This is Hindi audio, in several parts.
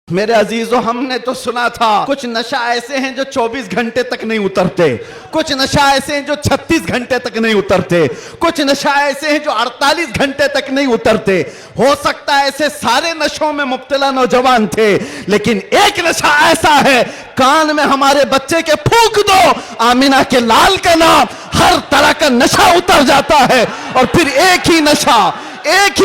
मेरे अजीजों, हमने तो सुना था कुछ नशा ऐसे हैं जो 24 घंटे तक नहीं उतरते, कुछ नशा ऐसे हैं जो 36 घंटे तक नहीं उतरते, कुछ नशा ऐसे हैं जो 48 घंटे तक नहीं उतरते। हो सकता है ऐसे सारे नशों में मुब्तला नौजवान थे, लेकिन एक नशा ऐसा है, कान में हमारे बच्चे के फूंक दो आमिना के लाल का नाम, हर तरह का नशा उतर जाता है। और फिर एक ही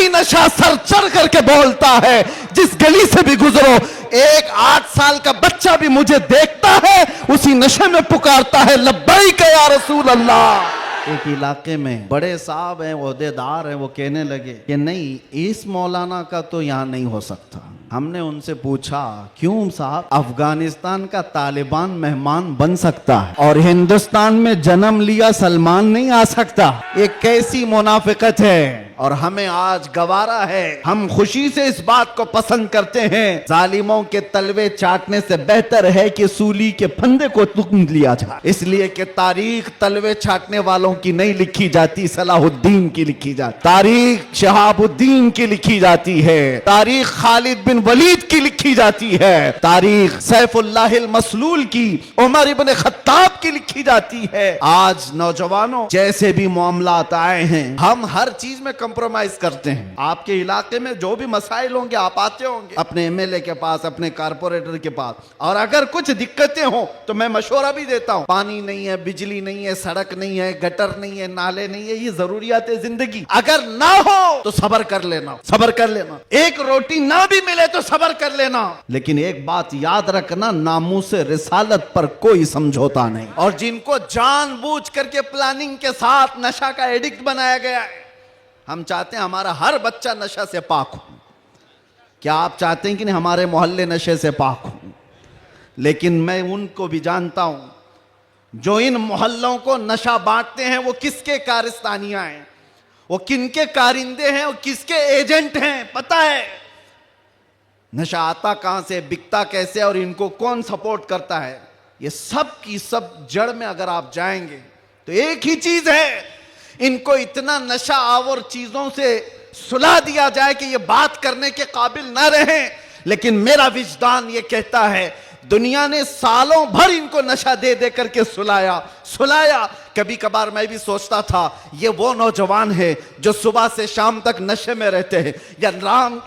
नशा सर चढ़ करके बोलता है, जिस गली से भी गुजरो एक 8 साल का बच्चा भी मुझे देखता है, उसी नशे में पुकारता है लब्बैक या रसूल अल्लाह। एक इलाके में बड़े साहब हैं, ओहदेदार हैं, वो कहने लगे कि नहीं, इस मौलाना का तो यहाँ नहीं हो सकता। हमने उनसे पूछा क्यों साहब? अफगानिस्तान का तालिबान मेहमान बन सकता है और हिंदुस्तान में जन्म लिया सलमान नहीं आ सकता। ये कैसी मुनाफिकत है। और हमें आज गवारा है, हम खुशी से इस बात को पसंद करते हैं, जालिमों के तलवे चाटने से बेहतर है कि सूली के फंदे को तुम लिया जाए। इसलिए कि तारीख तलवे चाटने वालों की नहीं लिखी जाती, सलाहुद्दीन की लिखी जाती, तारीख शहाबुद्दीन की लिखी जाती है, तारीख खालिद बिन वलीद की लिखी जाती है, तारीख सैफुल्लाहिल मसलूल की, उमर इब्न खत्ताब की लिखी जाती है। आज नौजवानों, जैसे भी मामलात आए हैं, हम हर चीज में कंप्रोमाइज करते हैं। आपके इलाके में जो भी मसाइल होंगे, आप आते होंगे अपने एमएलए के पास, अपने कारपोरेटर के पास, और अगर कुछ दिक्कतें हो तो मैं मशवरा भी देता हूं। पानी नहीं है, बिजली नहीं है, सड़क नहीं है, गटर नहीं है, नाले नहीं है, ये जरूरियात है जिंदगी। अगर ना हो तो सब्र कर लेना, सब्र कर लेना। एक रोटी ना भी मिले तो सब्र कर लेना, लेकिन एक बात याद रखना, नामूसे रिसालत पर कोई समझौता नहीं। और जिनको जानबूझ करके प्लानिंग के साथ नशा का एडिक्ट बनाया गया है, हम चाहते हैं हमारा हर बच्चा नशा से पाक हो। क्या आप चाहते हैं कि नहीं हमारे मोहल्ले नशे से पाक हो? लेकिन मैं उनको भी जानता हूं जो इन मोहल्लों को नशा बांटते हैं, वो किसके कारस्तानियां हैं, वो किनके कारिंदे हैं, वो किसके एजेंट हैं, पता है। नशा आता कहां से, बिकता कैसे, और इनको कौन सपोर्ट करता है, ये सब की सब जड़ में अगर आप जाएंगे तो एक ही चीज है, इनको इतना नशा आवर चीजों से सुला दिया जाए कि ये बात करने के काबिल ना रहे। लेकिन मेरा विजदान ये कहता है, दुनिया ने सालों भर इनको नशा दे दे करके सुलाया। कभी कभार मैं भी सोचता था ये वो नौजवान है जो सुबह से शाम तक नशे में रहते हैं, या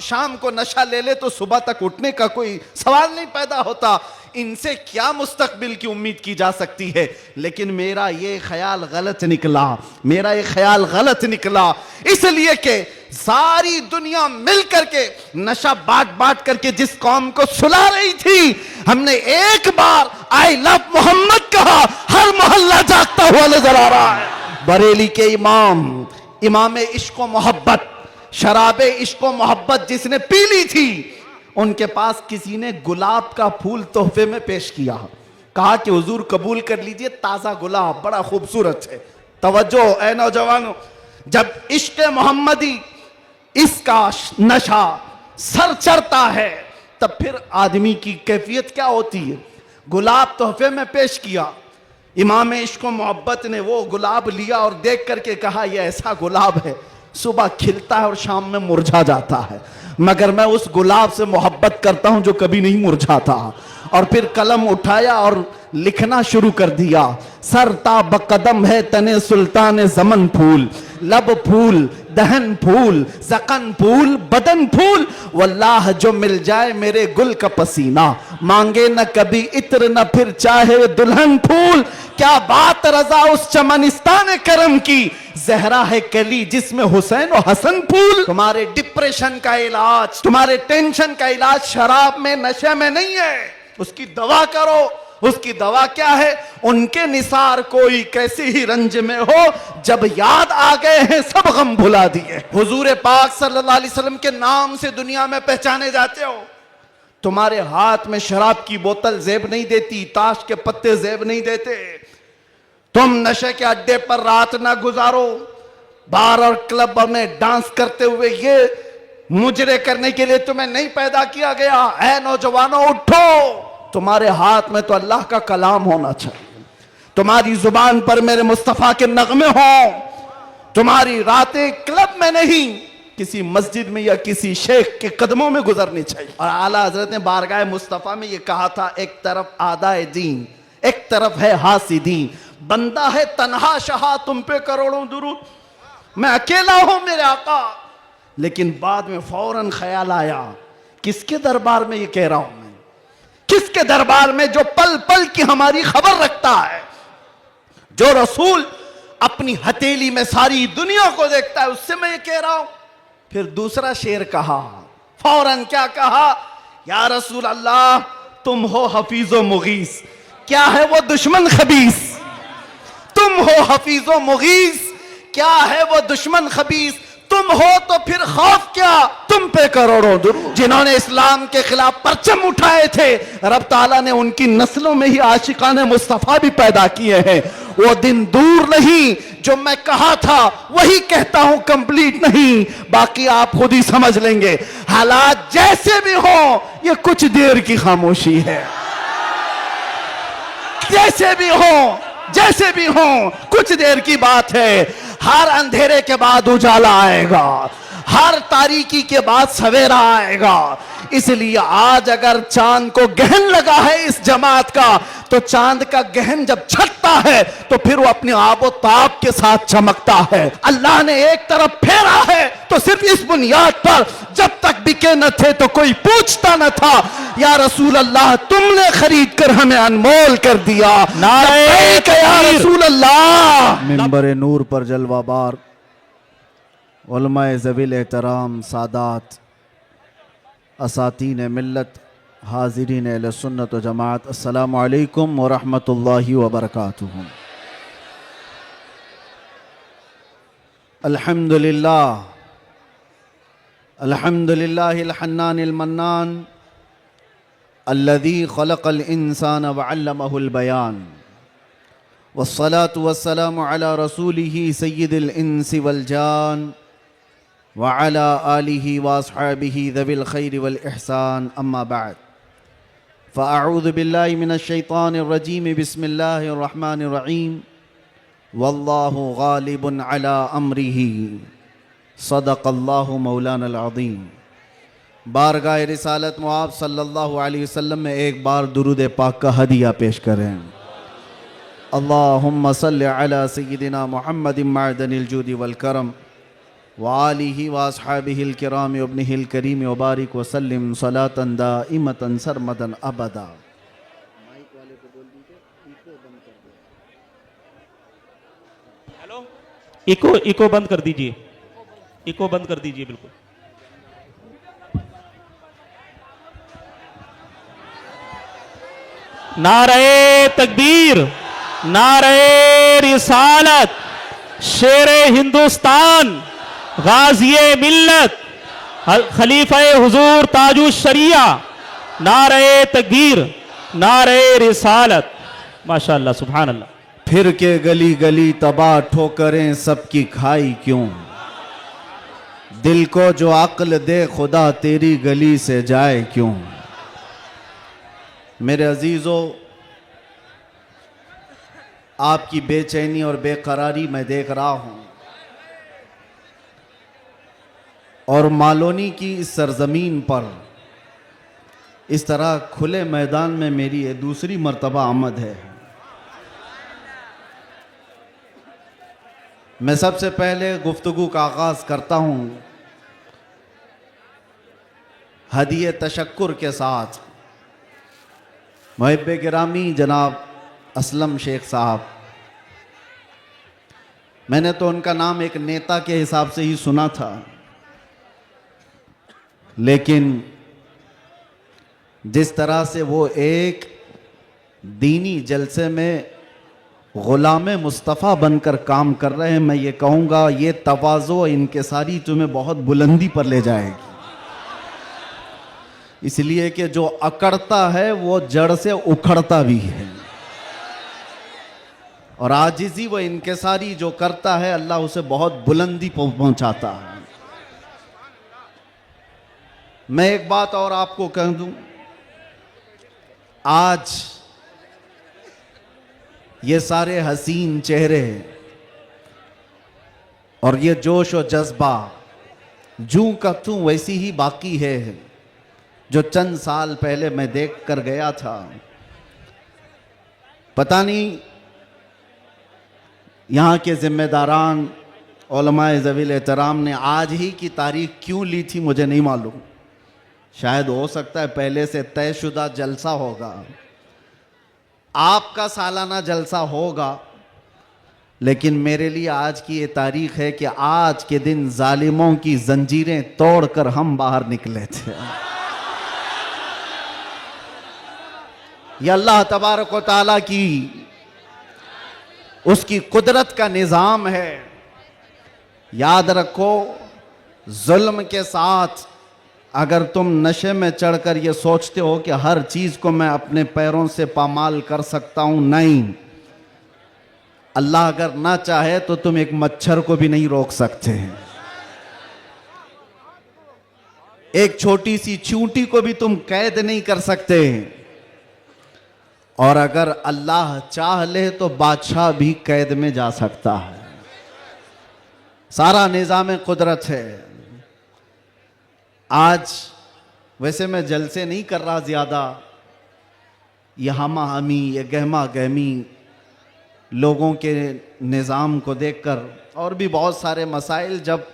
शाम को नशा ले ले तो सुबह तक उठने का कोई सवाल नहीं पैदा होता, इनसे क्या मुस्तकबिल की उम्मीद की जा सकती है। लेकिन मेरा ये ख्याल गलत निकला, इसलिए कि सारी दुनिया मिल करके नशा बांट करके जिस कौम को सुला रही थी, हमने एक बार आई लव मोहम्मद कहा, हर मोहल्ला जागता हुआ नजर आ रहा है। बरेली के इमाम इश्क व मोहब्बत, शराबे इश्क व मोहब्बत जिसने पी ली थी, उनके पास किसी ने गुलाब का फूल तोहफे में पेश किया, कहा कि हुजूर कबूल कर लीजिए, ताजा गुलाब बड़ा खूबसूरत है। तवज्जो ए नौजवानों, जब इश्क मोहम्मदी, इसका नशा सर चढ़ता है, तब फिर आदमी की कैफियत क्या होती है। गुलाब तोहफे में पेश किया, इमाम इश्क मोहब्बत ने वो गुलाब लिया और देख करके कहा, यह ऐसा गुलाब है सुबह खिलता है और शाम में मुरझा जाता है, मगर मैं उस गुलाब से मोहब्बत करता हूं जो कभी नहीं मुरझाता। और फिर कलम उठाया और लिखना शुरू कर दिया, सर ता बकदम है तने सुल्तान ज़मन फूल, लब फूल, दहन फूल, ज़कन फूल, बदन फूल, वल्लाह जो मिल जाए मेरे गुल का पसीना, मांगे न कभी इत्र न फिर चाहे दुल्हन फूल। क्या बात रजा उस चमनिस्तान करम की, जहरा है कली जिसमें हुसैन और हसन फूल। तुम्हारे डिप्रेशन का इलाज, तुम्हारे टेंशन का इलाज शराब में, नशे में नहीं है, उसकी दवा करो। उसकी दवा क्या है? उनके निसार कोई कैसी ही रंज में हो, जब याद आ गए हैं सब गम भुला दिए। हुजूर पाक सल्लल्लाहु अलैहि वसल्लम के नाम से दुनिया में पहचाने जाते हो, तुम्हारे हाथ में शराब की बोतल जेब नहीं देती, ताश के पत्ते जेब नहीं देते। तुम नशे के अड्डे पर रात ना गुजारो, बार और क्लब में डांस करते हुए, ये मुजरे करने के लिए तुम्हें नहीं पैदा किया गया। ऐ नौजवानों उठो, तुम्हारे हाथ में तो अल्लाह का कलाम होना चाहिए, तुम्हारी जुबान पर मेरे मुस्तफा के नगमे हों, तुम्हारी रातें क्लब में नहीं किसी मस्जिद में या किसी शेख के कदमों में गुजरनी चाहिए। और आला हजरत ने बारगाह मुस्तफ़ा में ये कहा था, एक तरफ आदाए दीन, एक तरफ है हासिदीन, बंदा है तन्हा शहा, तुम पे करोड़ों दुरूद, मैं अकेला हूं मेरे आका। लेकिन बाद में फौरन ख्याल आया, किसके दरबार में ये कह रहा हूं मैं, किसके दरबार में जो पल पल की हमारी खबर रखता है, जो रसूल अपनी हथेली में सारी दुनिया को देखता है, उससे मैं ये कह रहा हूं। फिर दूसरा शेर कहा, फौरन क्या कहा, या रसूल अल्लाह तुम हो हफीजो मुगीस, क्या है वो दुश्मन खबीस, तुम हो हफीजो मुगीस, क्या है वो दुश्मन खबीस, तुम हो तो फिर खौफ क्या, तुम पे करोड़ों दुरूद। जिन्होंने इस्लाम के खिलाफ परचम उठाए थे, रब ताला ने उनकी नस्लों में ही आशिकाने मुस्तफा भी पैदा किए हैं। वो दिन दूर नहीं, जो मैं कहा था वही कहता हूं, कंप्लीट नहीं, बाकी आप खुद ही समझ लेंगे। हालात जैसे भी हो, ये कुछ देर की खामोशी है। जैसे भी हो, जैसे भी हो, कुछ देर की बात है। हर अंधेरे के बाद उजाला आएगा, हर तारीकी के बाद सवेरा आएगा। इसलिए आज अगर चांद को गहन लगा है इस जमात का, तो चांद का गहन जब छटता है तो फिर वो अपने आबो ताब के साथ चमकता है। अल्लाह ने एक तरफ फेरा है तो सिर्फ इस बुनियाद पर, जब तक बिके न थे तो कोई पूछता न था, या रसूल अल्लाह तुमने खरीद कर हमें अनमोल कर दिया। नारे या रसूल अल्लाह। मिंबर नूर पर जलवाबार उलमाए ज़वील एहतराम सादात असातीन मिल्लत हाज़रीन अहले सुन्नत व जमात, अस्सलामु अलैकुम व रहमतुल्लाहि व बरकातुहू। अल्हम्दुलिल्लाह अल्हम्दुलिल्लाहिल हन्नानिल मन्नान अल्लज़ी खलक़ल इंसान व अल्लमहुल बयान, वस्सलातु वस्सलामु अला रसूलिही सय्यिदिल इंसी वल जान व अला आलिही व अस्हाबिही ज़विल खैरि वल इहसान, अम्मा बाद। फ़अऊज़ु बिल्लाहि मिनश शैतानिर रजीम, बिस्मिल्लाहिर रहमानिर रहीम, वल्लाहु गालिबुन अला अम्रिही, सदक़ल्लाहु मौलानल अज़ीम। बारगाह रिसालत मुआब सल्लल्लाहु अलैहि वसल्लम में एक बार दुरूद पाक का हदिया पेश करें। अल्लाहुम्मा सल्लि अला सय्यिदिना मुहम्मदिन मअदनिल जूदि वल करम व आलिहि व अस्हाबिहिल किराम व इब्निहिल करीम व बारिक व सल्लिम सलातन दाइमतन सरमदन अबदा। हेलो, इको बंद कर दीजिए, इको बंद कर दीजिए बिल्कुल। नारे तकबीर, नारे रिसालत, शेरे हिंदुस्तान, गाज़िए मिल्लत, खलीफा हुजूर ताजुश शरिया, नारे तकबीर, नारे रिसालत, माशाअल्लाह सुभान अल्लाह। फिर के गली गली तबाह ठोकरें सबकी खाई क्यों, दिल को जो अक्ल दे खुदा तेरी गली से जाए क्यों। मेरे अजीज़ों, आपकी बेचैनी और बेकरारी मैं देख रहा हूँ, और मालोनी की इस सरजमीन पर इस तरह खुले मैदान में मेरी ये दूसरी मर्तबा आमद है। मैं सबसे पहले गुफ्तगू का आगाज़ करता हूँ हदिये तशक्कुर के साथ। मुहिब्बे गिरामी जनाब असलम शेख साहब, मैंने तो उनका नाम एक नेता के हिसाब से ही सुना था, लेकिन जिस तरह से वो एक दीनी जलसे में ग़ुलाम मुस्तफ़ा बनकर काम कर रहे हैं, मैं ये कहूँगा ये तवाज़ो इनकिसारी तुम्हें बहुत बुलंदी पर ले जाएगी। इसलिए कि जो अकड़ता है वो जड़ से उखड़ता भी है, और आजिज़ी व इनकिसारी जो करता है अल्लाह उसे बहुत बुलंदी पहुंचाता है। मैं एक बात और आपको कह दूं, आज ये सारे हसीन चेहरे और ये जोश और जज्बा जूं का तू वैसी ही बाकी है जो चंद साल पहले मैं देख कर गया था। पता नहीं यहाँ के जिम्मेदारान उलमाए ज़वील एहतराम ने आज ही की तारीख क्यों ली थी मुझे नहीं मालूम। शायद हो सकता है पहले से तयशुदा जलसा होगा, आपका सालाना जलसा होगा, लेकिन मेरे लिए आज की ये तारीख है कि आज के दिन जालिमों की जंजीरें तोड़कर हम बाहर निकले थे। यह अल्लाह तबारक व तआला की उसकी कुदरत का निज़ाम है। याद रखो, जुल्म के साथ अगर तुम नशे में चढ़कर ये सोचते हो कि हर चीज को मैं अपने पैरों से पामाल कर सकता हूं, नहीं, अल्लाह अगर ना चाहे तो तुम एक मच्छर को भी नहीं रोक सकते हैं, एक छोटी सी चींटी को भी तुम कैद नहीं कर सकते। और अगर अल्लाह चाह ले तो बादशाह भी कैद में जा सकता है। सारा निज़ाम कुदरत है। आज वैसे मैं जलसे नहीं कर रहा ज्यादा, ये हमा हमी, ये गहमा गहमी लोगों के निज़ाम को देखकर और भी बहुत सारे मसाइल, जब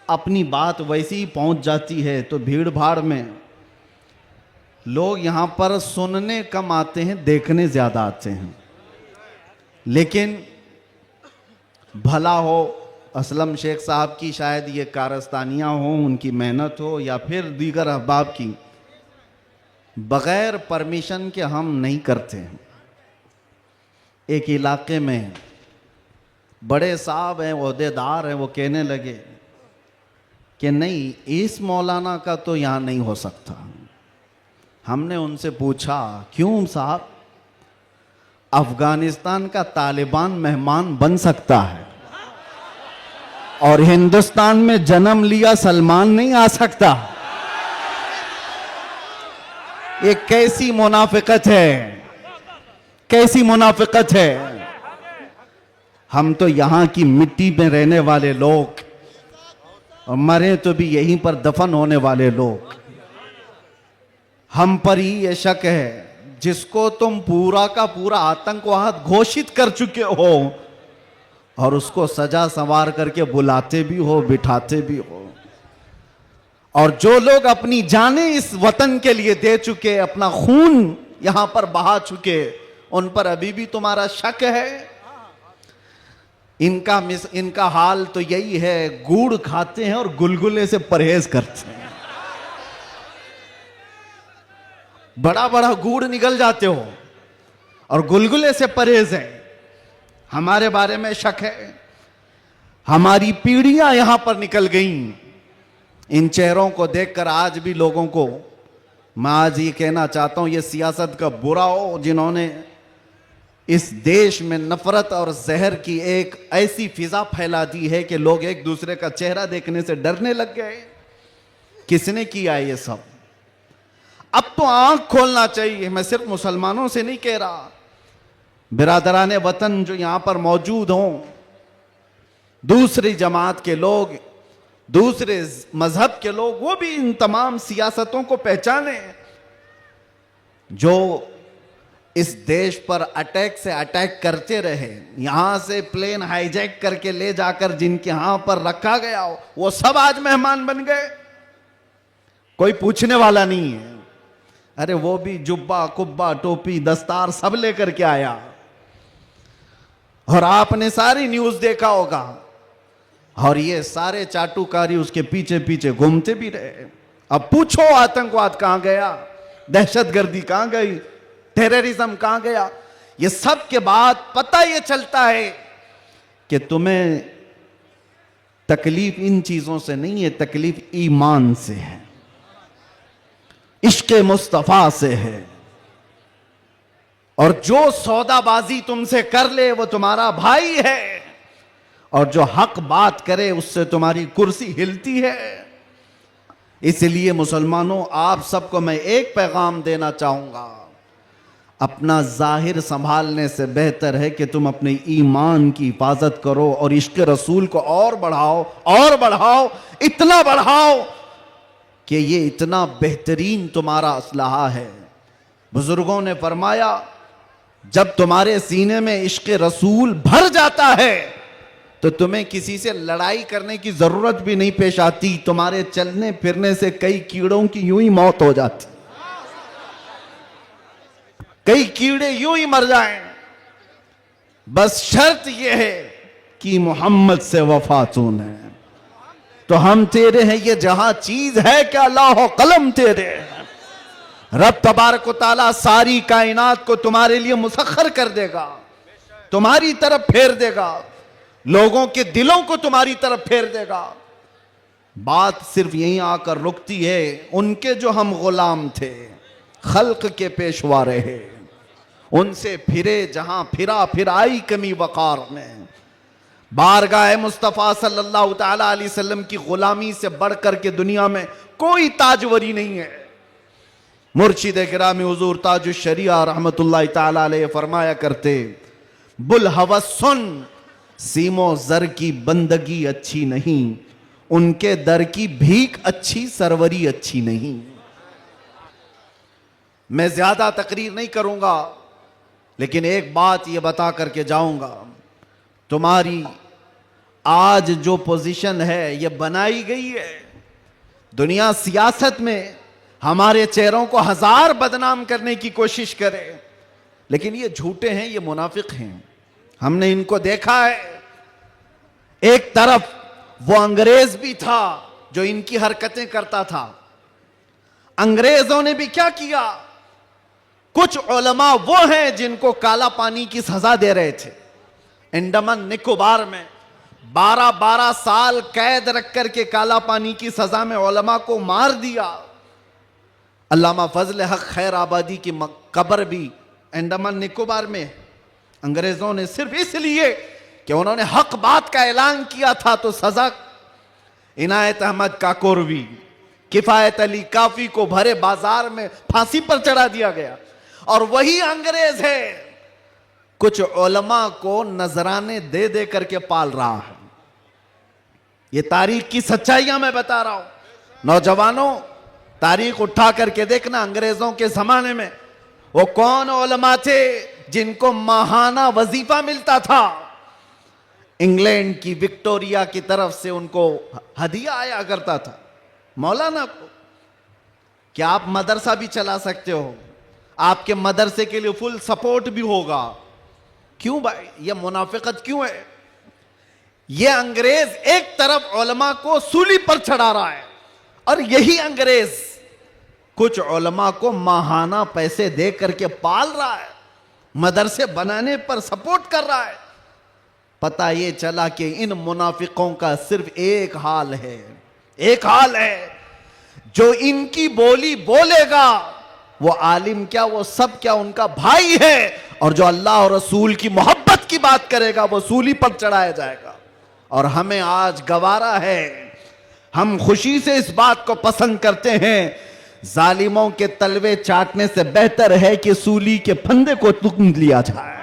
अपनी बात वैसी ही पहुंच जाती है तो भीड़ भाड़ में लोग यहाँ पर सुनने कम आते हैं, देखने ज़्यादा आते हैं। लेकिन भला हो असलम शेख साहब की, शायद ये कारस्तानियाँ हों, उनकी मेहनत हो, या फिर दीगर अहबाब की, बग़ैर परमिशन के हम नहीं करते हैं। एक इलाके में बड़े साहब हैं, ओहदेदार हैं, वो कहने लगे कि नहीं, इस मौलाना का तो यहाँ नहीं हो सकता। हमने उनसे पूछा क्यों साहब? अफगानिस्तान का तालिबान मेहमान बन सकता है और हिंदुस्तान में जन्म लिया सलमान नहीं आ सकता। ये कैसी मुनाफिकत है, कैसी मुनाफिकत है। हम तो यहां की मिट्टी में रहने वाले लोग और मरे तो भी यहीं पर दफन होने वाले लोग। हम पर ही ये शक है, जिसको तुम पूरा का पूरा आतंकवाद घोषित कर चुके हो और उसको सजा संवार करके बुलाते भी हो, बिठाते भी हो। और जो लोग अपनी जानें इस वतन के लिए दे चुके, अपना खून यहां पर बहा चुके, उन पर अभी भी तुम्हारा शक है। इनका हाल तो यही है, गुड़ खाते हैं और गुलगुले से परहेज करते हैं। बड़ा बड़ा गुड़ निकल जाते हो और गुलगुले से परहेज है। हमारे बारे में शक है। हमारी पीढ़ियां यहां पर निकल गईं। इन चेहरों को देखकर आज भी लोगों को मैं आज ये कहना चाहता हूं, ये सियासत का बुरा हो जिन्होंने इस देश में नफरत और जहर की एक ऐसी फिजा फैला दी है कि लोग एक दूसरे का चेहरा देखने से डरने लग गए। किसने किया ये सब? अब तो आंख खोलना चाहिए। मैं सिर्फ मुसलमानों से नहीं कह रहा, बिरादराने वतन जो यहां पर मौजूद हों, दूसरी जमात के लोग, दूसरे मजहब के लोग, वो भी इन तमाम सियासतों को पहचाने जो इस देश पर अटैक से अटैक करते रहे। यहां से प्लेन हाईजैक करके ले जाकर जिनके यहां पर रखा गया हो, वो सब आज मेहमान बन गए। कोई पूछने वाला नहीं है। अरे वो भी जुब्बा कुब्बा टोपी दस्तार सब लेकर के आया। और आपने सारी न्यूज देखा होगा, और ये सारे चाटुकारी उसके पीछे पीछे घूमते भी रहे। अब पूछो आतंकवाद कहां गया, दहशतगर्दी कहां गई, टेररिज्म कहां गया? ये सब के बाद पता ये चलता है कि तुम्हें तकलीफ इन चीजों से नहीं है, तकलीफ ईमान से है, इश्क़ मुस्तफा से है। और जो सौदाबाजी तुमसे कर ले वो तुम्हारा भाई है, और जो हक बात करे उससे तुम्हारी कुर्सी हिलती है। इसलिए मुसलमानों, आप सबको मैं एक पैगाम देना चाहूंगा, अपना जाहिर संभालने से बेहतर है कि तुम अपने ईमान की हिफाजत करो और इश्क रसूल को और बढ़ाओ, इतना बढ़ाओ कि ये इतना बेहतरीन तुम्हारा असलहा है। बुजुर्गों ने फरमाया, जब तुम्हारे सीने में इश्क रसूल भर जाता है तो तुम्हें किसी से लड़ाई करने की जरूरत भी नहीं पेश आती। तुम्हारे चलने फिरने से कई कीड़ों की यूं ही मौत हो जाती, कई कीड़े यूं ही मर जाएं। बस शर्त यह है कि मोहम्मद से वफा तूने, तो हम तेरे हैं। ये जहां चीज है कि अल्लाह कलम तेरे हैं। रब तबारक व तआला सारी कायनात को तुम्हारे लिए मुसख्खर कर देगा, तुम्हारी तरफ फेर देगा, लोगों के दिलों को तुम्हारी तरफ फेर देगा। बात सिर्फ यहीं आकर रुकती है। उनके जो हम गुलाम थे, खल्क के पेशवा रहे, उनसे फिरे जहां फिर आई कमी वकार में। बारगाह मुस्तफ़ा सल्लल्लाहु तआला अलैहि वसल्लम की गुलामी से बढ़कर के दुनिया में कोई ताजवरी नहीं है। मुर्शिद गिरामी हुजूर ताजुश शरिया रहमतुल्लाह तआला अलैहि फरमाया करते, बुल हवस सुन, सीमो जर की बंदगी अच्छी नहीं, उनके दर की भीख अच्छी, सरवरी अच्छी नहीं। मैं ज्यादा तकरीर नहीं करूंगा, लेकिन एक बात यह बता करके जाऊंगा, तुम्हारी आज जो पोजीशन है यह बनाई गई है। दुनिया सियासत में हमारे चेहरों को हजार बदनाम करने की कोशिश करे, लेकिन ये झूठे हैं, ये मुनाफिक हैं। हमने इनको देखा है। एक तरफ वो अंग्रेज भी था जो इनकी हरकतें करता था। अंग्रेजों ने भी क्या किया, कुछ उलमा वो हैं जिनको काला पानी की सजा दे रहे थे। अंडमान निकोबार में 12-12 साल कैद रख करके काला पानी की सजा में उलमा को मार दिया। अल्लामा फजल हक खैर आबादी की कब्र भी अंडमान निकोबार में। अंग्रेजों ने सिर्फ इसलिए कि उन्होंने हक बात का ऐलान किया था तो सजा। इनायत अहमद काकोरवी, किफायत अली काफी को भरे बाजार में फांसी पर चढ़ा दिया गया। और वही अंग्रेज है कुछ उलमा को नजराने दे दे करके पाल रहा है। ये तारीख की सच्चाइयां मैं बता रहा हूं। नौजवानों, तारीख उठा करके देखना, अंग्रेजों के जमाने में वो कौन उलमा थे जिनको माहाना वजीफा मिलता था। इंग्लैंड की विक्टोरिया की तरफ से उनको हदिया आया करता था। मौलाना को क्या आप मदरसा भी चला सकते हो, आपके मदरसे के लिए फुल सपोर्ट भी होगा। क्यों भाई, ये मुनाफिकत क्यों है? ये अंग्रेज एक तरफ उलमा को सूली पर चढ़ा रहा है और यही अंग्रेज कुछ उलमा को माहाना पैसे दे करके पाल रहा है, मदरसे बनाने पर सपोर्ट कर रहा है। पता ये चला कि इन मुनाफिकों का सिर्फ एक हाल है, एक हाल है, जो इनकी बोली बोलेगा वो आलिम क्या, वो सब क्या, उनका भाई है। और जो अल्लाह और रसूल की मोहब्बत की बात करेगा वो सूली पर चढ़ाया जाएगा। और हमें आज गवारा है, हम खुशी से इस बात को पसंद करते हैं, जालिमों के तलवे चाटने से बेहतर है कि सूली के फंदे को तुम लिया जाए।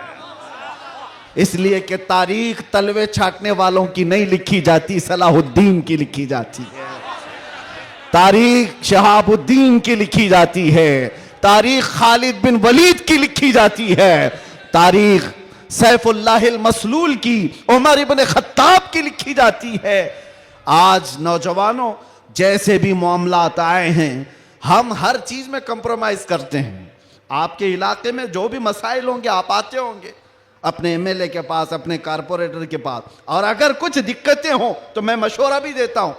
इसलिए कि तारीख तलवे छाटने वालों की नहीं लिखी जाती, सलाहुद्दीन की लिखी जाती है। तारीख शहाबुद्दीन की लिखी जाती है, तारीख खालिद बिन वलीद की लिखी जाती है, तारीख सैफुल्लाहिल मसलूल की, उमर इब्न खत्ताब की लिखी जाती है। आज नौजवानों, जैसे भी मामलात आए हैं, हम हर चीज में कंप्रोमाइज करते हैं। आपके इलाके में जो भी मसाइल होंगे आप आते होंगे अपने एमएलए के पास, अपने कारपोरेटर के पास, और अगर कुछ दिक्कतें हो तो मैं मशवरा भी देता हूं।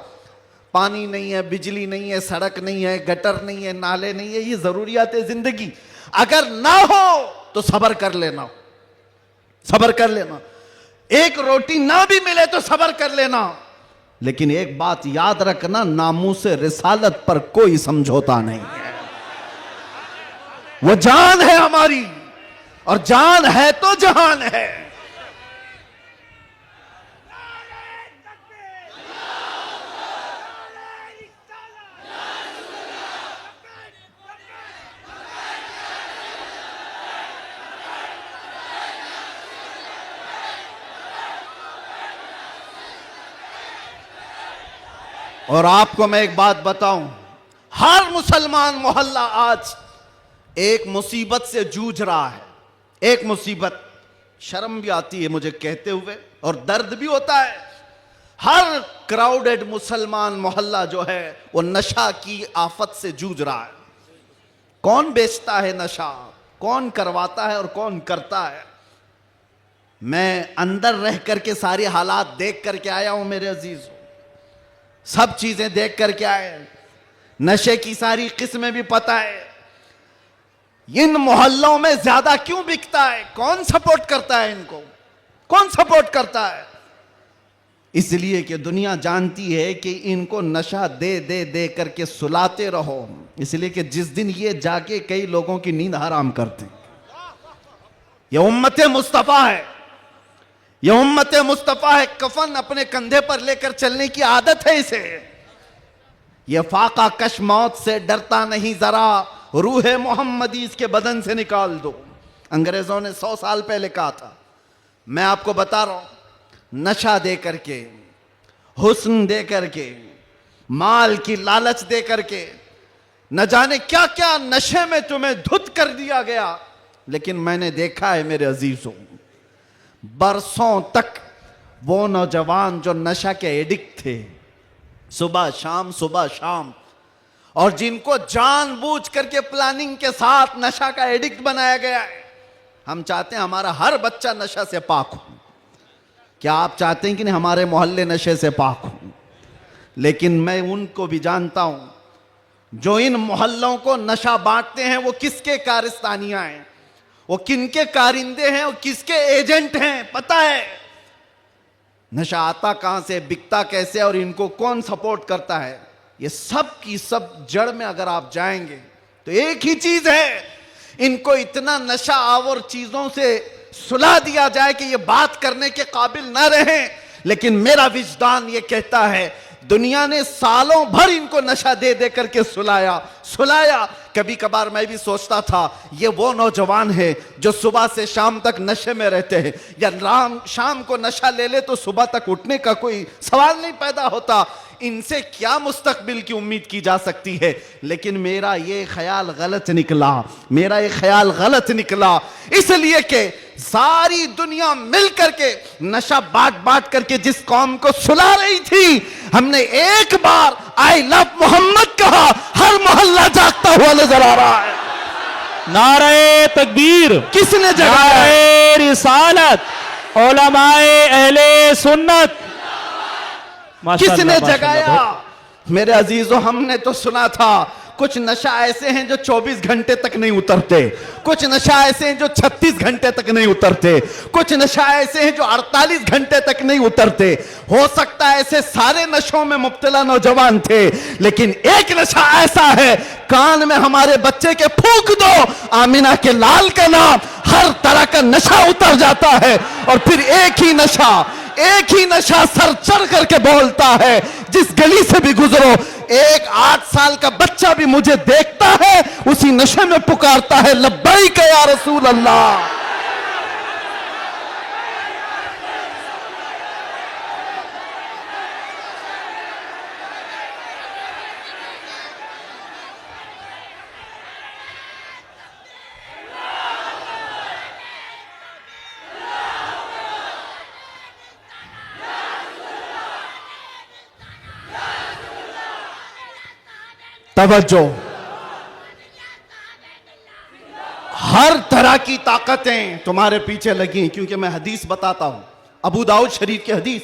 पानी नहीं है, बिजली नहीं है, सड़क नहीं है, गटर नहीं है, नाले नहीं है, ये जरूरियात है जिंदगी। अगर ना हो तो सब्र कर लेना, सब्र कर लेना। एक रोटी ना भी मिले तो सब्र कर लेना, लेकिन एक बात याद रखना, नामूसे रिसालत पर कोई समझौता नहीं है। वो जान है हमारी, और जान है तो जहान है। और आपको मैं एक बात बताऊं, हर मुसलमान मोहल्ला आज एक मुसीबत से जूझ रहा है। एक मुसीबत, शर्म भी आती है मुझे कहते हुए और दर्द भी होता है। हर क्राउडेड मुसलमान मोहल्ला जो है वो नशा की आफत से जूझ रहा है। कौन बेचता है नशा, कौन करवाता है और कौन करता है। मैं अंदर रह करके सारे हालात देख करके आया हूं मेरे अजीज, सब चीजें देख करके आए, नशे की सारी किस्में भी पता है। इन मोहल्लों में ज्यादा क्यों बिकता है, कौन सपोर्ट करता है इनको, कौन सपोर्ट करता है? इसलिए कि दुनिया जानती है कि इनको नशा दे दे दे करके सुलाते रहो, इसलिए कि जिस दिन ये जाके कई लोगों की नींद हराम करते। ये उम्मते मुस्तफा है, ये उम्मते मुस्तफा है। कफन अपने कंधे पर लेकर चलने की आदत है इसे। ये फाका कश मौत से डरता नहीं जरा, रूह मोहम्मदी इसके बदन से निकाल दो। अंग्रेजों ने 100 साल पहले कहा था। मैं आपको बता रहा हूं, नशा दे करके, हुस्न दे करके, माल की लालच दे करके, न जाने क्या क्या नशे में तुम्हें धुत कर दिया गया। लेकिन मैंने देखा है मेरे अजीजों, बरसों तक वो नौजवान जो नशा के एडिक्ट थे, सुबह शाम, और जिनको जानबूझ करके प्लानिंग के साथ नशा का एडिक्ट बनाया गया है। हम चाहते हैं हमारा हर बच्चा नशा से पाक हो। क्या आप चाहते हैं कि नहीं हमारे मोहल्ले नशे से पाक हो? लेकिन मैं उनको भी जानता हूं जो इन मोहल्लों को नशा बांटते हैं, वो किसके कारस्तानियां हैं, वो किनके कारिंदे हैं, वो किसके एजेंट हैं, पता है। नशा आता कहां से, बिकता कैसे और इनको कौन सपोर्ट करता है, ये सब की सब जड़ में अगर आप जाएंगे तो एक ही चीज है, इनको इतना नशा आवर चीजों से सुला दिया जाए कि ये बात करने के काबिल ना रहे। लेकिन मेरा विजदान ये कहता है, दुनिया ने सालों भर इनको नशा दे दे करके सुलाया। कभी कभार मैं भी सोचता था ये वो नौजवान है जो सुबह से शाम तक नशे में रहते हैं, या शाम को नशा ले ले तो सुबह तक उठने का कोई सवाल नहीं पैदा होता। इनसे क्या मुस्तकबिल की उम्मीद की जा सकती है। लेकिन मेरा ये ख्याल गलत निकला, इसलिए कि सारी दुनिया मिल करके नशा बांट करके जिस कौम को सुला रही थी, हमने एक बार आई लव मोहम्मद कहा, हर मोहल्ला जागता हुआ नजर आ रहा है। नारे तकबीर, किसने जगाया? नारे रिसालत, उलमाए अहले सुन्नत, किसने जगाया? मेरे अजीजों, हमने तो सुना था कुछ नशा ऐसे हैं जो 24 घंटे तक नहीं उतरते, कुछ नशा ऐसे हैं जो 36 घंटे तक नहीं उतरते, कुछ नशा ऐसे हैं जो 48 घंटे तक नहीं उतरते। हो सकता है ऐसे सारे नशों में मुब्तला नौजवान थे, लेकिन एक नशा ऐसा है, कान में हमारे बच्चे के फूंक दो आमिना के लाल का नाम, हर तरह का नशा उतर जाता है। और फिर एक ही नशा सर चढ़ करके बोलता है, जिस गली से भी गुजरो, एक 8 साल का बच्चा भी मुझे देखता है, उसी नशे में पुकारता है, लब्बैक या रसूल अल्लाह। तवज्जो, हर तरह की ताकतें तुम्हारे पीछे लगी, क्योंकि मैं हदीस बताता हूं, अबू दाऊद शरीफ की हदीस।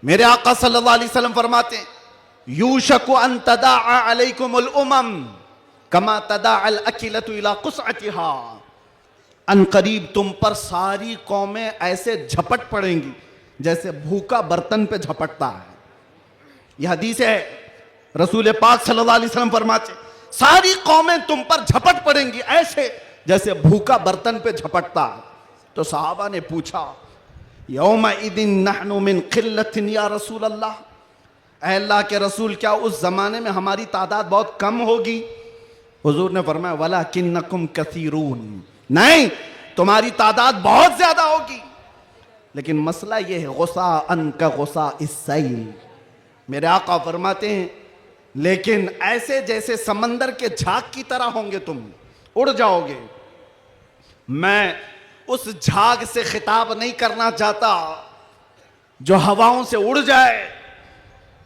मेरे आका सल्लल्लाहु अलैहि वसल्लम फरमाते हैं, यूशकु अन तदाअ अलैकुमुल उमम कमा तदाअल अकिलतु इला कुसअतिहा। अन करीब तुम पर सारी कौमें ऐसे झपट पड़ेंगी जैसे भूखा बर्तन पे झपटता है। यह हदीस है, रसूल पाक सल्लल्लाहु अलैहि वसल्लम फरमाते, सारी कौमें तुम पर झपट पड़ेंगी ऐसे जैसे भूखा बर्तन पे झपटता है। तो सहाबा ने पूछा, यौमा इदिन नहनु मिन किल्लतिन या रसूल अल्लाह, अल्लाह के रसूल क्या उस जमाने में हमारी तादाद बहुत कम होगी? हुजूर ने फरमाया, वलाकिन्नकुम कसीरून, नहीं तुम्हारी तादाद बहुत ज्यादा होगी, लेकिन मसला यह है, गुस्सा अन का गुस्सा इस्सैल, मेरे आका फरमाते हैं लेकिन ऐसे जैसे समंदर के झाग की तरह होंगे तुम, उड़ जाओगे। मैं उस झाग से खिताब नहीं करना चाहता जो हवाओं से उड़ जाए,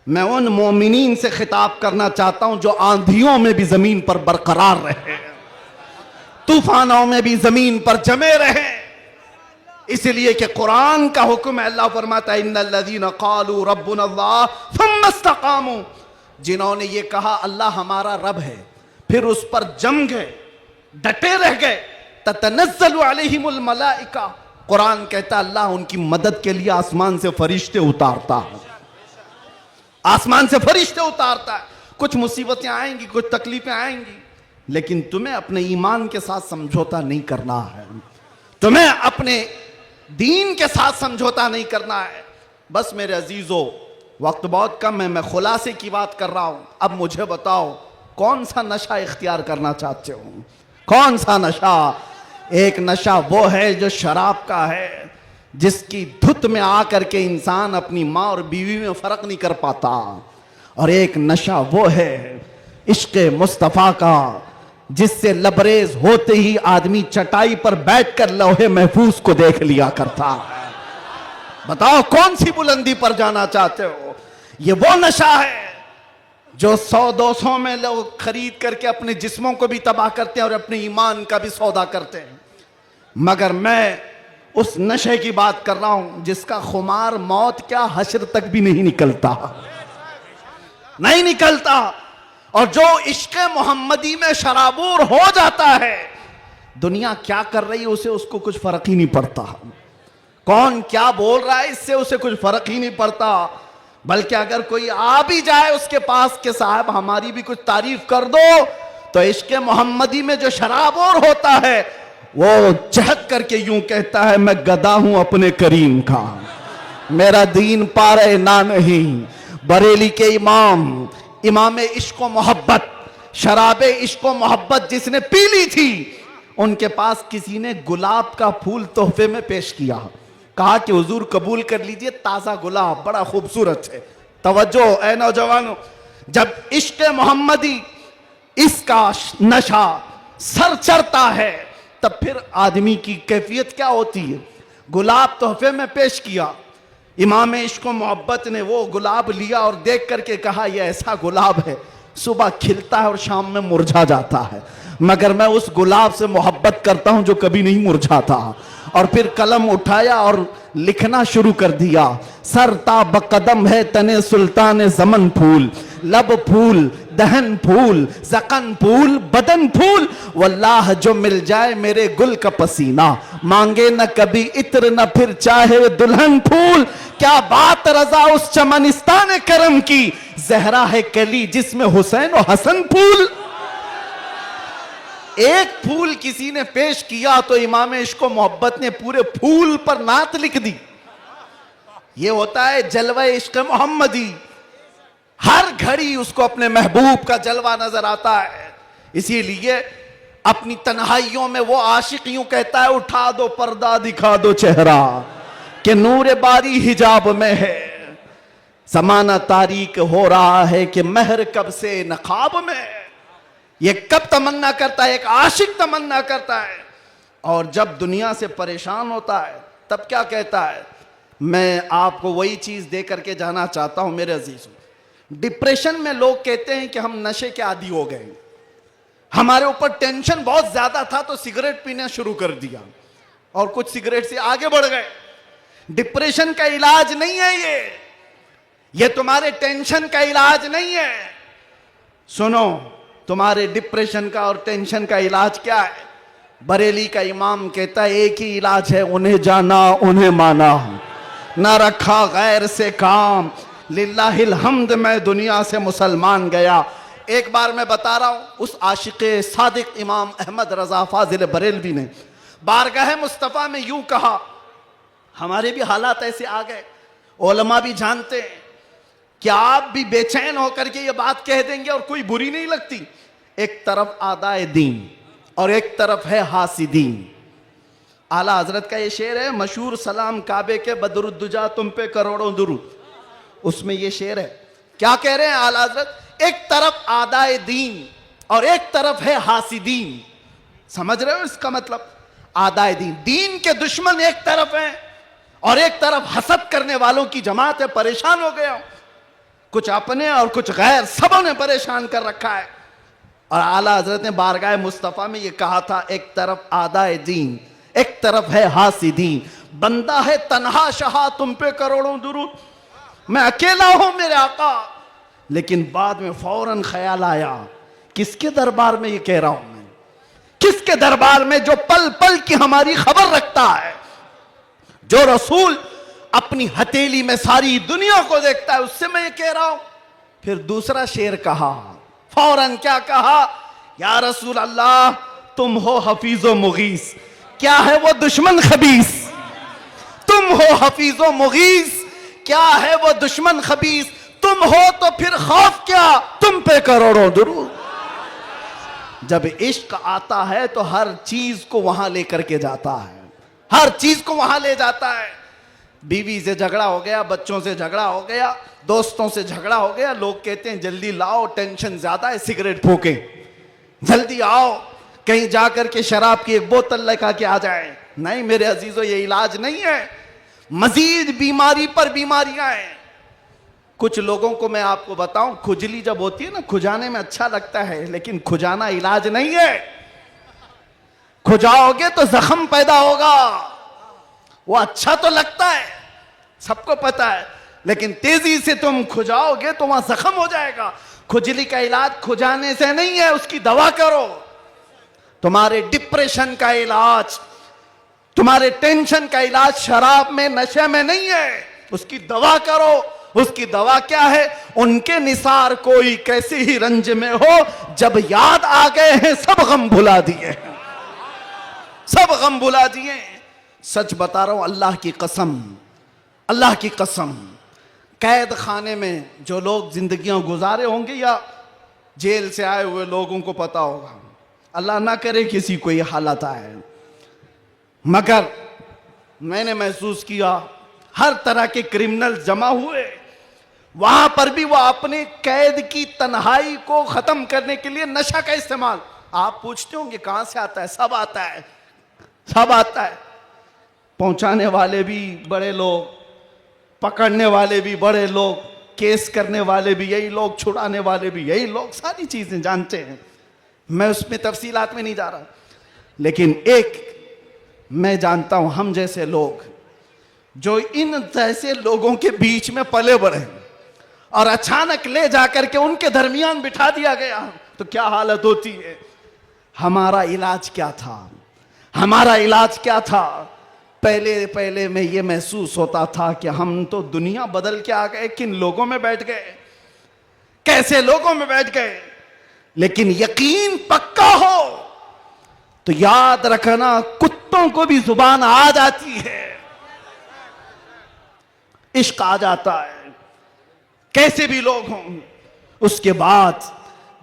मैं उन मोमिनीन से खिताब करना चाहता हूं जो आंधियों में भी जमीन पर बरकरार रहे, तूफानों में भी जमीन पर जमे रहे। इसलिए कि कुरान का हुक्म है, अल्लाह फरमाता है इन्नल्लज़ीना क़ालू रब्बुनल्लाह सुम्मा इस्तक़ामू, जिन्होंने ये कहा अल्लाह हमारा रब है, फिर उस पर जम गए, डटे रह गए, ततनज़्ज़लु अलैहिमुल मलाइका, कुरान कहता अल्लाह उनकी मदद के लिए आसमान से फरिश्ते उतारता है, आसमान से फरिश्ते उतारता है। कुछ मुसीबतें आएंगी, कुछ तकलीफें आएंगी, लेकिन तुम्हें अपने ईमान के साथ समझौता नहीं करना है, तुम्हें अपने दीन के साथ समझौता नहीं करना है। बस मेरे अजीजों, वक्त बहुत कम है, मैं खुलासे की बात कर रहा हूं। अब मुझे बताओ कौन सा नशा इख्तियार करना चाहते हो? कौन सा नशा? एक नशा वो है जो शराब का है, जिसकी धुत में आकर के इंसान अपनी माँ और बीवी में फर्क नहीं कर पाता। और एक नशा वो है इश्क मुस्तफ़ा का, जिससे लबरेज होते ही आदमी चटाई पर बैठकर लौहे महफूज को देख लिया करता है। बताओ कौन सी बुलंदी पर जाना चाहते हो? ये वो नशा है जो 100-200 में लोग खरीद करके अपने जिस्मों को भी तबाह करते हैं और अपने ईमान का भी सौदा करते हैं। मगर मैं उस नशे की बात कर रहा हूं जिसका खुमार मौत क्या हश्र तक भी नहीं निकलता, नहीं निकलता। और जो इश्क मोहम्मदी में शराबूर हो जाता है, दुनिया क्या कर रही है उसे उसको कुछ फर्क ही नहीं पड़ता, कौन क्या बोल रहा है इससे उसे कुछ फर्क ही नहीं पड़ता। बल्कि अगर कोई आ भी जाए उसके पास के साहब हमारी भी कुछ तारीफ कर दो, तो इश्क मोहम्मदी में जो शराबूर होता है वो चहक करके यूं कहता है मैं गदा हूं अपने करीम का, मेरा दीन पारे ना नहीं। बरेली के इमाम इश्क मोहब्बत, शराबे इश्क मोहब्बत जिसने पी ली थी, उनके पास किसी ने गुलाब का फूल तोहफे में पेश किया, कहा कि हुजूर कबूल कर लीजिए, ताजा गुलाब बड़ा खूबसूरत है। तवज्जो ऐ नौजवानों, जब इश्क मोहम्मदी इसका नशा सर चढ़ता है तब फिर आदमी की कैफियत क्या होती है। गुलाब तोहफे में पेश किया, इमाम इश्क मोहब्बत ने वो गुलाब लिया और देख करके कहा यह ऐसा गुलाब है सुबह खिलता है और शाम में मुरझा जाता है, मगर मैं उस गुलाब से मोहब्बत करता हूं जो कभी नहीं मुरझाता। और फिर कलम उठाया और लिखना शुरू कर दिया, सरता बकदम है तने सुल्तान जमन फूल, लब फूल दहन फूल जकन फूल बदन फूल, वल्लाह जो मिल जाए मेरे गुल का पसीना, मांगे न कभी इत्र न फिर चाहे दुल्हन फूल। क्या बात रजा उस चमनिस्तान करम की, जहरा है कली जिसमें हुसैन और हसन फूल। एक फूल किसी ने पेश किया तो इमाम इश्क मोहब्बत ने पूरे फूल पर नात लिख दी। ये होता है जलवा इश्क मोहम्मदी, हर घड़ी उसको अपने महबूब का जलवा नजर आता है। इसीलिए अपनी तन्हाइयों में वो आशिक यूं कहता है, उठा दो पर्दा दिखा दो चेहरा कि नूर बारी हिजाब में है, जमाना तारीक हो रहा है कि महर कब से नकाब में। ये कब तमन्ना करता है, एक आशिक तमन्ना करता है। और जब दुनिया से परेशान होता है तब क्या कहता है, मैं आपको वही चीज दे करके जाना चाहता हूं मेरे अजीजों। डिप्रेशन में लोग कहते हैं कि हम नशे के आदी हो गए, हमारे ऊपर टेंशन बहुत ज्यादा था तो सिगरेट पीना शुरू कर दिया और कुछ सिगरेट से आगे बढ़ गए। डिप्रेशन का इलाज नहीं है ये तुम्हारे टेंशन का इलाज नहीं है। सुनो, तुम्हारे डिप्रेशन का और टेंशन का इलाज क्या है? बरेली का इमाम कहता है एक ही इलाज है, उन्हें जाना उन्हें माना, ना रखा गैर से काम, लिल्लाहिल हम्द मैं दुनिया से मुसलमान गया। एक बार मैं बता रहा हूं, उस आशिक़े सादिक इमाम अहमद रजा फाजिल बरेलवी ने बारगाह मुस्तफ़ा में यूं कहा, हमारे भी हालात ऐसे आ गए, उलमा भी जानते हैं कि आप भी बेचैन होकर के ये बात कह देंगे और कोई बुरी नहीं लगती। एक तरफ आदाए दीन और एक तरफ है हासिदीन। आला हजरत का ये शेर है मशहूर, सलाम काबे के बदरुद्दुजा तुम पे करोड़ों दुरूद। उसमें ये शेर है क्या कह रहे हैं आला हजरत? एक तरफ आदाए दीन और एक तरफ है हासिदीन। समझ रहे हो इसका मतलब? आदाए दीन, दीन के दुश्मन एक तरफ हैं और एक तरफ हसद करने वालों की जमात है। परेशान हो गया, कुछ अपने और कुछ गैर, सबों ने परेशान कर रखा है। और आला हजरत ने बारगाह मुस्तफा में ये कहा था, एक तरफ आदाए दीन, एक तरफ है हासिदीन। बंदा है तन्हा शहा, तुम पे करोड़ों दुरूद, मैं अकेला हूं मेरे आका। लेकिन बाद में फौरन ख्याल आया, किसके दरबार में ये कह रहा हूं मैं? किसके दरबार में जो पल पल की हमारी खबर रखता है, जो रसूल अपनी हथेली में सारी दुनिया को देखता है, उससे मैं ये कह रहा हूं। फिर दूसरा शेर कहा, फौरन क्या कहा? या रसूल अल्लाह, तुम हो हफीजो मुगीस, क्या है वो दुश्मन खबीस? तुम हो हफीजो मुगीस, क्या है वो दुश्मन खबीस? तुम हो तो फिर खौफ क्या, तुम पे करोड़ों दुरूद। जब इश्क आता है तो हर चीज को वहां लेकर के जाता है, हर चीज को वहां ले जाता है। बीवी से झगड़ा हो गया, बच्चों से झगड़ा हो गया, दोस्तों से झगड़ा हो गया, लोग कहते हैं जल्दी लाओ, टेंशन ज्यादा है, सिगरेट फूके, जल्दी आओ, कहीं जाकर के शराब की एक बोतल लेकर के आ जाए। नहीं मेरे अजीजों, ये इलाज नहीं है, मजीद बीमारी पर बीमारियां हैं। कुछ लोगों को मैं आपको बताऊं, खुजली जब होती है ना, खुजाने में अच्छा लगता है, लेकिन खुजाना इलाज नहीं है। खुजाओगे तो जख्म पैदा होगा। वो अच्छा तो लगता है, सबको पता है, लेकिन तेजी से तुम खुजाओगे तो वहां जख्म हो जाएगा। खुजली का इलाज खुजाने से नहीं है, उसकी दवा करो। तुम्हारे डिप्रेशन का इलाज, तुम्हारे टेंशन का इलाज शराब में, नशे में नहीं है, उसकी दवा करो। उसकी दवा क्या है? उनके निसार कोई कैसे ही रंज में हो, जब याद आ गए हैं सब गम भुला दिए, सब गम भुला दिए। सच बता रहा हूं, अल्लाह की कसम, अल्लाह की कसम, कैद खाने में जो लोग जिंदगियां गुजारे होंगे या जेल से आए हुए लोगों को पता होगा, अल्लाह ना करे किसी को ये हालत आए, मगर मैंने महसूस किया हर तरह के क्रिमिनल जमा हुए, वहां पर भी वो अपने कैद की तन्हाई को खत्म करने के लिए नशा का इस्तेमाल। आप पूछते होंगे कहां से आता है? सब आता है, सब आता है। पहुंचाने वाले भी बड़े लोग, पकड़ने वाले भी बड़े लोग, केस करने वाले भी यही लोग, छुड़ाने वाले भी यही लोग, सारी चीजें जानते हैं। मैं उसमें तफसीलात में नहीं जा रहा, लेकिन एक मैं जानता हूं, हम जैसे लोग जो इन जैसे लोगों के बीच में पले बढ़े और अचानक ले जाकर के उनके दरमियान बिठा दिया गया, तो क्या हालत होती है। हमारा इलाज क्या था? हमारा इलाज क्या था? पहले पहले में ये महसूस होता था कि हम तो दुनिया बदल के आ गए, किन लोगों में बैठ गए, कैसे लोगों में बैठ गए। लेकिन यकीन पक्का हो तो याद रखना, कुत्तों को भी जुबान आ जाती है, इश्क आ जाता है, कैसे भी लोग हों। उसके बाद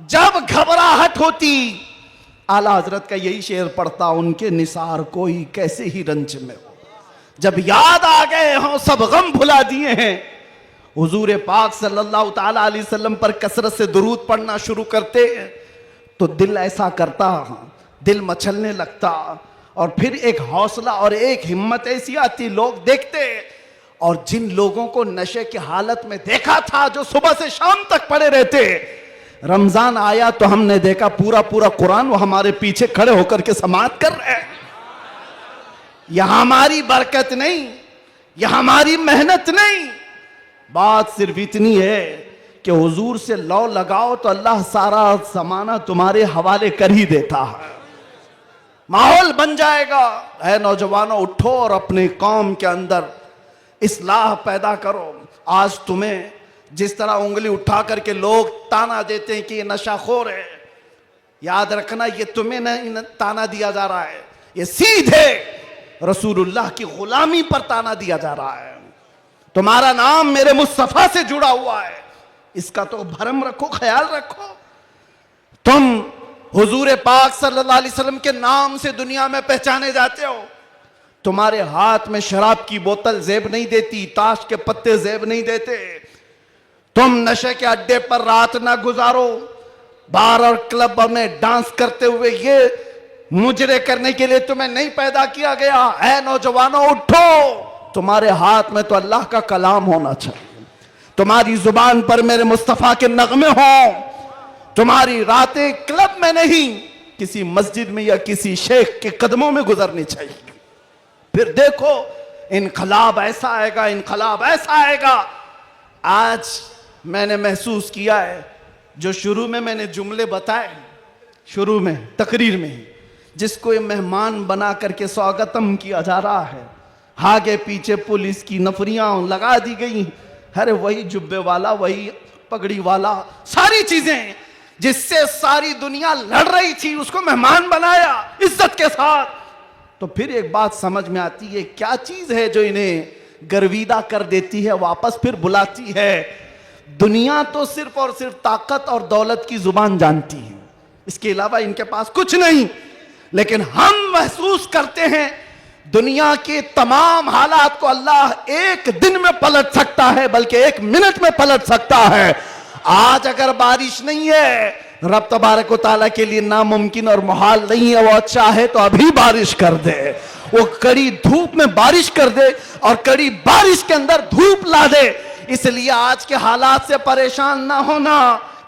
जब घबराहट होती, आला हजरत का यही शेर पढ़ता, उनके निसार कोई कैसे ही रंज में हो, जब याद आ गए हों सब गम भुला दिए हैं। हुजूर पाक सल्लल्लाहु ताला अलैहि वसल्लम पर कसरत से दुरूद पढ़ना शुरू करते तो दिल ऐसा करता, दिल मचलने लगता, और फिर एक हौसला और एक हिम्मत ऐसी आती, लोग देखते। और जिन लोगों को नशे की हालत में देखा था, जो सुबह से शाम तक पड़े रहते, रमजान आया तो हमने देखा पूरा पूरा कुरान वो हमारे पीछे खड़े होकर के समाअत कर रहे हैं। यह हमारी बरकत नहीं, यह हमारी मेहनत नहीं, बात सिर्फ इतनी है कि हुजूर से लौ लगाओ तो अल्लाह सारा जमाना तुम्हारे हवाले कर ही देता है, माहौल बन जाएगा। है नौजवानों, उठो और अपने कौम के अंदर इस्लाह पैदा करो। आज तुम्हें जिस तरह उंगली उठा करके लोग ताना देते हैं कि ये नशाखोर है, याद रखना ये तुम्हें नहीं ताना दिया जा रहा है, ये सीधे रसूलुल्लाह की गुलामी पर ताना दिया जा रहा है। तुम्हारा नाम मेरे मुस्तफा से जुड़ा हुआ है, इसका तो भरम रखो, ख्याल रखो। तुम हुजूर पाक सल्लल्लाहु अलैहि वसल्लम के नाम से दुनिया में पहचाने जाते हो। तुम्हारे हाथ में शराब की बोतल जेब नहीं देती, ताश के पत्ते जेब नहीं देते। तुम नशे के अड्डे पर रात ना गुजारो, बार और क्लब में डांस करते हुए ये मुजरे करने के लिए तुम्हें नहीं पैदा किया गया। ऐ नौजवानों उठो, तुम्हारे हाथ में तो अल्लाह का कलाम होना चाहिए, तुम्हारी जुबान पर मेरे मुस्तफा के नगमे हों, तुम्हारी रातें क्लब में नहीं किसी मस्जिद में या किसी शेख के कदमों में गुजरनी चाहिए। फिर देखो इनकलाब ऐसा आएगा, इनकलाब ऐसा आएगा। आज मैंने महसूस किया है, जो शुरू में मैंने जुमले बताए, शुरू में तकरीर में, जिसको ये मेहमान बना करके स्वागतम किया जा रहा है, आगे पीछे पुलिस की नफरियां लगा दी गई। अरे वही जुब्बे वाला, वही पगड़ी वाला, सारी चीजें जिससे सारी दुनिया लड़ रही थी, उसको मेहमान बनाया इज्जत के साथ। तो फिर एक बात समझ में आती है, क्या चीज है जो इन्हें गर्विदा कर देती है, वापस फिर बुलाती है। दुनिया तो सिर्फ और सिर्फ ताकत और दौलत की जुबान जानती है, इसके अलावा इनके पास कुछ नहीं। लेकिन हम महसूस करते हैं दुनिया के तमाम हालात को अल्लाह एक दिन में पलट सकता है, बल्कि एक मिनट में पलट सकता है। आज अगर बारिश नहीं है, रब तबारक व तआला के लिए नामुमकिन और मुहाल नहीं है, वो अच्छा है तो अभी बारिश कर दे, वो कड़ी धूप में बारिश कर दे और कड़ी बारिश के अंदर धूप ला दे। इसलिए आज के हालात से परेशान ना होना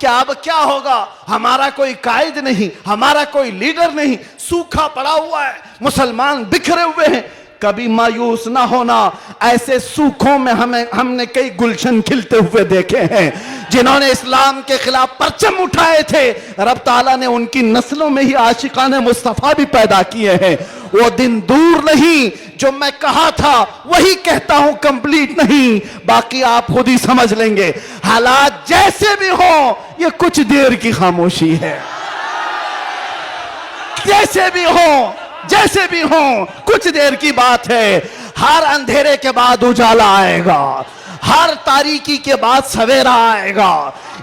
कि अब क्या होगा, हमारा कोई कायद नहीं, हमारा कोई लीडर नहीं, सूखा पड़ा हुआ है, मुसलमान बिखरे हुए हैं। कभी मायूस ना होना, ऐसे सूखों में हमने कई गुलशन खिलते हुए देखे हैं। जिन्होंने इस्लाम के खिलाफ परचम उठाए थे, रब ताला ने उनकी नस्लों में ही आशिकाने मुस्तफा भी पैदा किए हैं। वो दिन दूर नहीं, जो मैं कहा था वही कहता हूं, कंप्लीट नहीं, बाकी आप खुद ही समझ लेंगे। हालात जैसे भी हो, ये कुछ देर की खामोशी है। जैसे भी हो, जैसे भी हो, कुछ देर की बात है। हर अंधेरे के बाद उजाला आएगा, हर तारीकी के बाद सवेरा आएगा।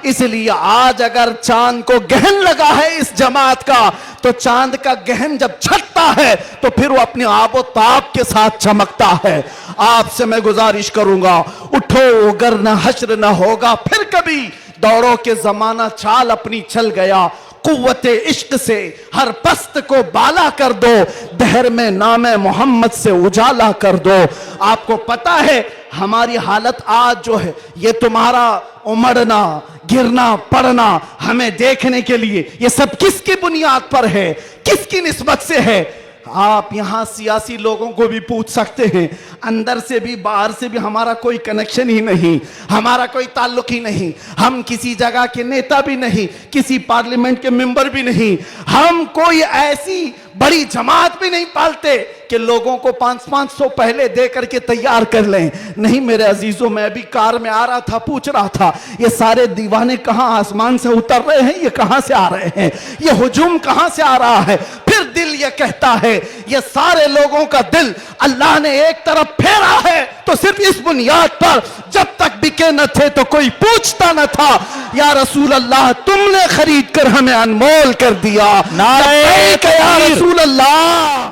इसलिए आज अगर चांद को गहन लगा है इस जमात का, तो चांद का गहन जब छटता है तो फिर वो अपने आबो ताब के साथ चमकता है। आपसे मैं गुजारिश करूंगा, उठो अगर न हश्र न होगा फिर कभी, दौड़ो के जमाना चाल अपनी चल गया। कुव्वते इश्क से हर पस्त को बाला कर दो, दहर में नामे मोहम्मद से उजाला कर दो। आपको पता है हमारी हालत आज जो है, ये तुम्हारा उमड़ना, गिरना, पड़ना हमें देखने के लिए, ये सब किसकी बुनियाद पर है, किसकी निस्बत से है? आप यहां सियासी लोगों को भी पूछ सकते हैं, अंदर से भी बाहर से भी हमारा कोई कनेक्शन ही नहीं, हमारा कोई ताल्लुक ही नहीं। हम किसी जगह के नेता भी नहीं, किसी पार्लियामेंट के मेंबर भी नहीं, हम कोई ऐसी बड़ी जमात भी नहीं पालते कि लोगों को 500 पहले दे करके तैयार कर लें। नहीं मेरे अजीजों, मैं भी कार में आ रहा था, पूछ रहा था ये सारे दीवाने कहां आसमान से उतर रहे हैं, ये कहां से आ रहे हैं, ये हुजूम कहां से आ रहा है? फिर दिल ये कहता है ये सारे लोगों का दिल अल्लाह ने एक तरफ फेरा है, तो सिर्फ इस बुनियाद पर जब तक बिके न थे तो कोई पूछता न था, या रसूल अल्लाह तुमने खरीद कर हमें अनमोल कर दिया। नारे या रसूल अल्लाह।